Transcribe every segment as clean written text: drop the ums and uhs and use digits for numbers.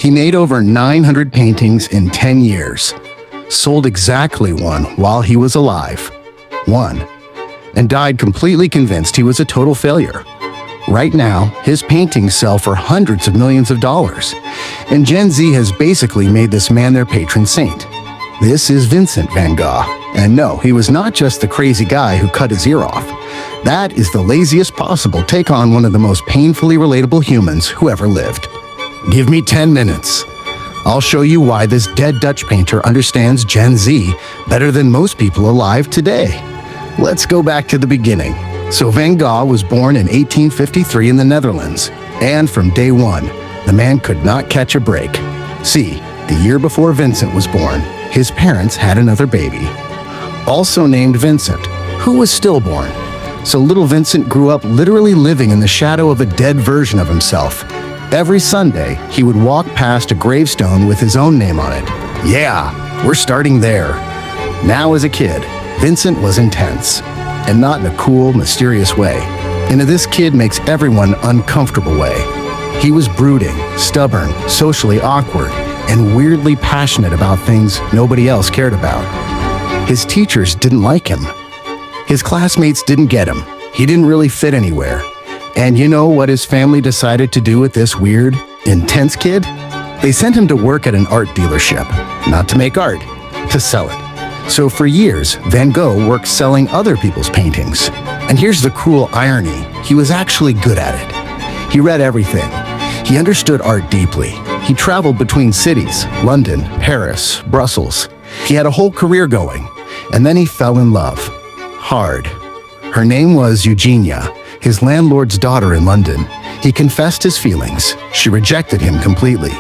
He made over 900 paintings in 10 years, sold exactly one while he was alive, one, and died completely convinced he was a total failure. Right now, his paintings sell for hundreds of millions of dollars, and Gen Z has basically made this man their patron saint. This is Vincent van Gogh, and no, he was not just the crazy guy who cut his ear off. That is the laziest possible take on one of the most painfully relatable humans who ever lived. Give me 10 minutes. I'll show you why this dead Dutch painter understands Gen Z better than most people alive today. Let's go back to the beginning. So Van Gogh was born in 1853 in the Netherlands, and from day one, the man could not catch a break. See, the year before Vincent was born, his parents had another baby, also named Vincent, who was stillborn. So little Vincent grew up literally living in the shadow of a dead version of himself. Every Sunday, he would walk past a gravestone with his own name on it. Yeah, we're starting there. Now as a kid, Vincent was intense, and not in a cool, mysterious way. In a this kid makes everyone uncomfortable way. He was brooding, stubborn, socially awkward, and weirdly passionate about things nobody else cared about. His teachers didn't like him. His classmates didn't get him. He didn't really fit anywhere. And you know what his family decided to do with this weird, intense kid? They sent him to work at an art dealership, not to make art, to sell it. So for years, Van Gogh worked selling other people's paintings. And here's the cruel irony, he was actually good at it. He read everything. He understood art deeply. He traveled between cities, London, Paris, Brussels. He had a whole career going, and then he fell in love. Hard. Her name was Eugenia, his landlord's daughter in London. He confessed his feelings. She rejected him completely,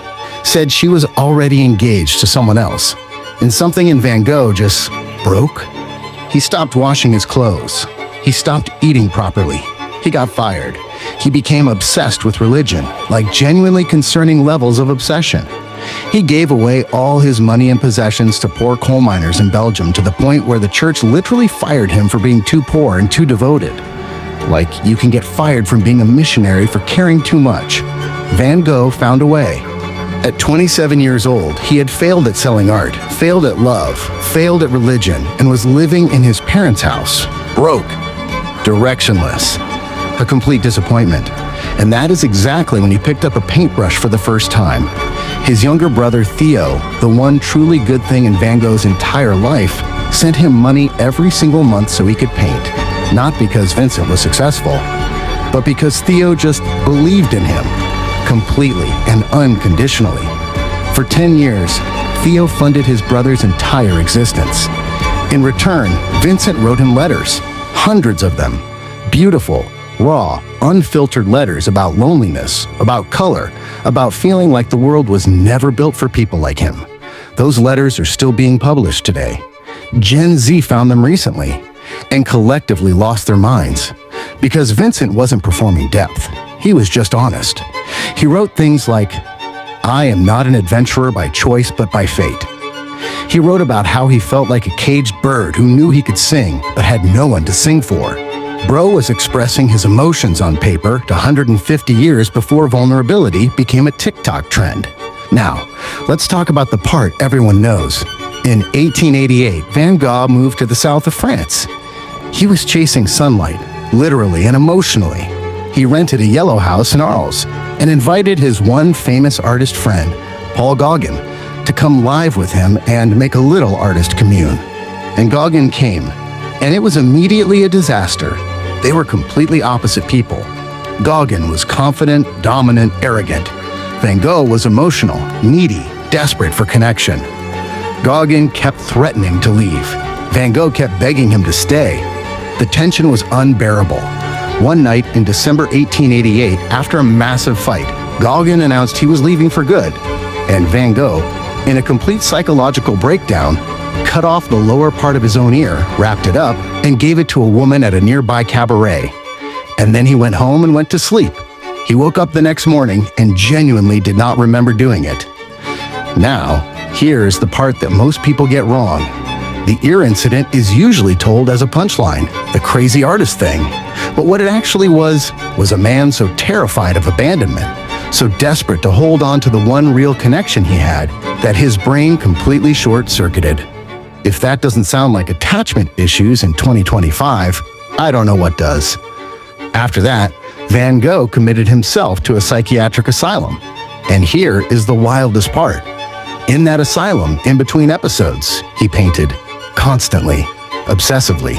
said she was already engaged to someone else, and something in Van Gogh just broke. He stopped washing his clothes. He stopped eating properly. He got fired. He became obsessed with religion, like genuinely concerning levels of obsession. He gave away all his money and possessions to poor coal miners in Belgium to the point where the church literally fired him for being too poor and too devoted. Like you can get fired from being a missionary for caring too much. Van Gogh found a way. At 27 years old, he had failed at selling art, failed at love, failed at religion, and was living in his parents' house. Broke. Directionless. A complete disappointment. And that is exactly when he picked up a paintbrush for the first time. His younger brother Theo, the one truly good thing in Van Gogh's entire life, sent him money every single month so he could paint. Not because Vincent was successful, but because Theo just believed in him, completely and unconditionally. For 10 years, Theo funded his brother's entire existence. In return, Vincent wrote him letters, hundreds of them, beautiful, raw, unfiltered letters about loneliness, about color, about feeling like the world was never built for people like him. Those letters are still being published today. Gen Z found them recently and collectively lost their minds because Vincent wasn't performing depth. He was just honest. He wrote things like, "I am not an adventurer by choice but by fate." He wrote about how he felt like a caged bird who knew he could sing but had no one to sing for. Bro was expressing his emotions on paper 150 years before vulnerability became a TikTok trend. Now, let's talk about the part everyone knows. In 1888, Van Gogh moved to the south of France. He was chasing sunlight, literally and emotionally. He rented a yellow house in Arles and invited his one famous artist friend, Paul Gogh, to come live with him and make a little artist commune. And Gogh came, and it was immediately a disaster. They were completely opposite people. Gogh was confident, dominant, arrogant. Van Gogh was emotional, needy, desperate for connection. Gogh kept threatening to leave. Van Gogh kept begging him to stay. The tension was unbearable. One night in December 1888, after a massive fight, Gogh announced he was leaving for good, and Van Gogh, in a complete psychological breakdown, cut off the lower part of his own ear, wrapped it up, and gave it to a woman at a nearby cabaret. And then he went home and went to sleep. He woke up the next morning and genuinely did not remember doing it. Now, here's the part that most people get wrong. The ear incident is usually told as a punchline, the crazy artist thing. But what it actually was a man so terrified of abandonment, so desperate to hold on to the one real connection he had that his brain completely short-circuited. If that doesn't sound like attachment issues in 2025, I don't know what does. After that, Van Gogh committed himself to a psychiatric asylum. And here is the wildest part. In that asylum, in between episodes, he painted constantly, obsessively.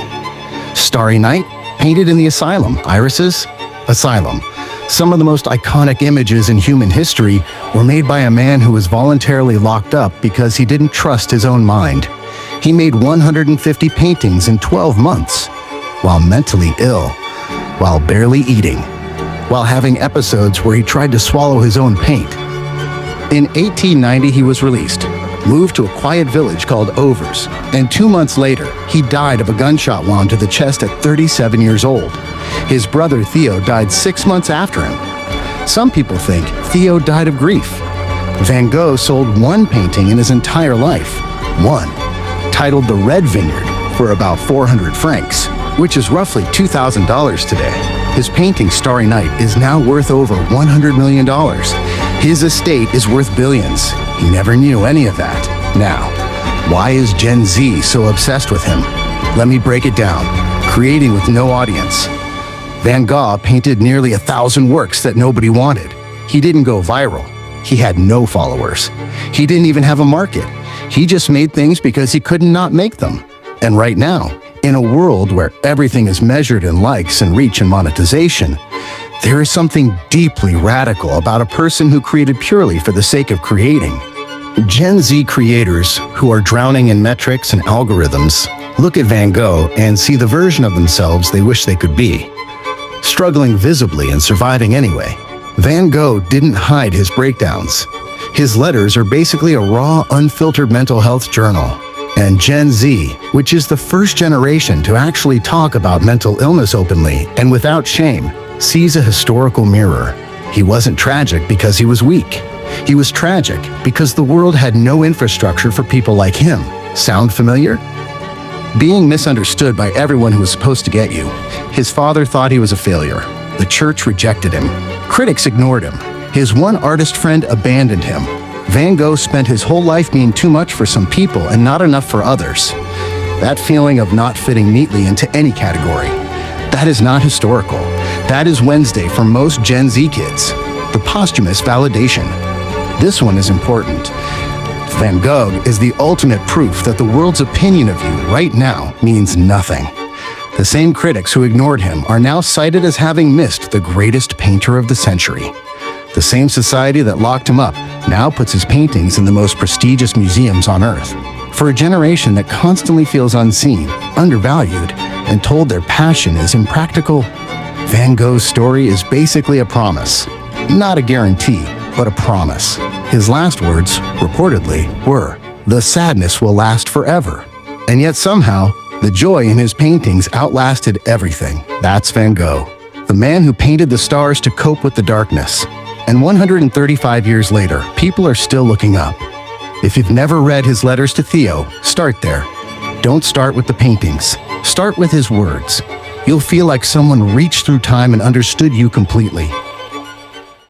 Starry Night, painted in the asylum. Irises, asylum. Some of the most iconic images in human history were made by a man who was voluntarily locked up because he didn't trust his own mind. He made 150 paintings in 12 months, while mentally ill, while barely eating, while having episodes where he tried to swallow his own paint. In 1890, he was released, moved to a quiet village called Overs, and 2 months later, he died of a gunshot wound to the chest at 37 years old. His brother Theo died 6 months after him. Some people think Theo died of grief. Van Gogh sold one painting in his entire life, one, titled The Red Vineyard, for about 400 francs, which is roughly $2,000 today. His painting Starry Night is now worth over $100 million. His estate is worth billions. He never knew any of that. Now, why is Gen Z so obsessed with him? Let me break it down. Creating with no audience. Van Gogh painted nearly 1,000 works that nobody wanted. He didn't go viral. He had no followers. He didn't even have a market. He just made things because he could not make them. And right now, in a world where everything is measured in likes and reach and monetization, there is something deeply radical about a person who created purely for the sake of creating. Gen Z creators who are drowning in metrics and algorithms look at Van Gogh and see the version of themselves they wish they could be. Struggling visibly and surviving anyway, Van Gogh didn't hide his breakdowns. His letters are basically a raw, unfiltered mental health journal. And Gen Z, which is the first generation to actually talk about mental illness openly and without shame, sees a historical mirror. He wasn't tragic because he was weak. He was tragic because the world had no infrastructure for people like him. Sound familiar? Being misunderstood by everyone who was supposed to get you. His father thought he was a failure. The church rejected him. Critics ignored him. His one artist friend abandoned him. Van Gogh spent his whole life being too much for some people and not enough for others. That feeling of not fitting neatly into any category. That is not historical. That is Wednesday for most Gen Z kids. The posthumous validation. This one is important. Van Gogh is the ultimate proof that the world's opinion of you right now means nothing. The same critics who ignored him are now cited as having missed the greatest painter of the century. The same society that locked him up now puts his paintings in the most prestigious museums on Earth. For a generation that constantly feels unseen, undervalued, and told their passion is impractical, Van Gogh's story is basically a promise. Not a guarantee, but a promise. His last words, reportedly, were, "The sadness will last forever." And yet somehow, the joy in his paintings outlasted everything. That's Van Gogh, the man who painted the stars to cope with the darkness. And 135 years later, people are still looking up. If you've never read his letters to Theo, start there. Don't start with the paintings. Start with his words. You'll feel like someone reached through time and understood you completely.